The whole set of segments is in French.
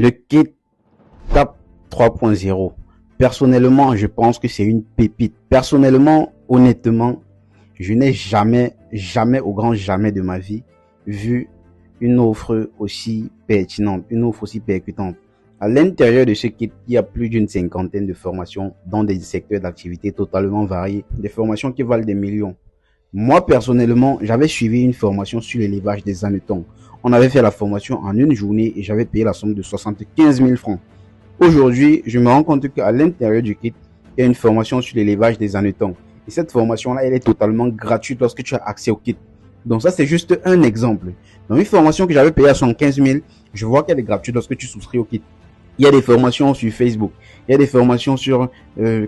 Le kit TAP 3.0. Personnellement, je pense que c'est une pépite. Personnellement, honnêtement, je n'ai jamais au grand jamais de ma vie vu une offre aussi pertinente, une offre aussi percutante. À l'intérieur de ce kit, il y a plus d'une cinquantaine de formations dans des secteurs d'activité totalement variés, des formations qui valent des millions. Moi, personnellement, j'avais suivi une formation sur l'élevage des hannetons. On avait fait la formation en une journée et j'avais payé la somme de 75 000 francs. Aujourd'hui, je me rends compte qu'à l'intérieur du kit, il y a une formation sur l'élevage des hannetons. Et cette formation-là, elle est totalement gratuite lorsque tu as accès au kit. Donc ça, c'est juste un exemple. Dans une formation que j'avais payée à 115 000, je vois qu'elle est gratuite lorsque tu souscris au kit. Il y a des formations sur Facebook. Il y a des formations sur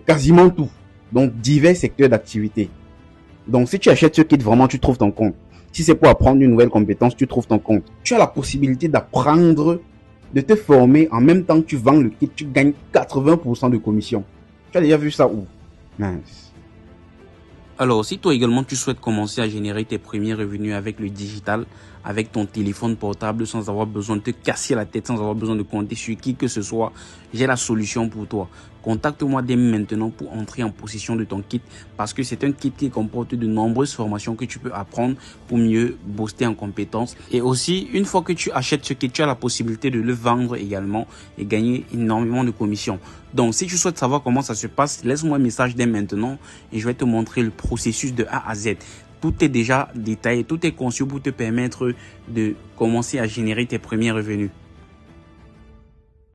quasiment tout. Donc, divers secteurs d'activité. Donc, si tu achètes ce kit, vraiment, tu trouves ton compte. Si c'est pour apprendre une nouvelle compétence, tu trouves ton compte. Tu as la possibilité d'apprendre, de te former en même temps que tu vends le kit. Tu gagnes 80% de commission. Tu as déjà vu ça où? Mince. Alors, si toi également tu souhaites commencer à générer tes premiers revenus avec le digital, avec ton téléphone portable, sans avoir besoin de te casser la tête, sans avoir besoin de compter sur qui que ce soit, j'ai la solution pour toi. Contacte-moi dès maintenant pour entrer en possession de ton kit, parce que c'est un kit qui comporte de nombreuses formations que tu peux apprendre pour mieux booster en compétences. Et aussi, une fois que tu achètes ce kit, tu as la possibilité de le vendre également et gagner énormément de commissions. Donc, si tu souhaites savoir comment ça se passe, laisse-moi un message dès maintenant et je vais te montrer le processus de A à Z. Tout est déjà détaillé, tout est conçu pour te permettre de commencer à générer tes premiers revenus.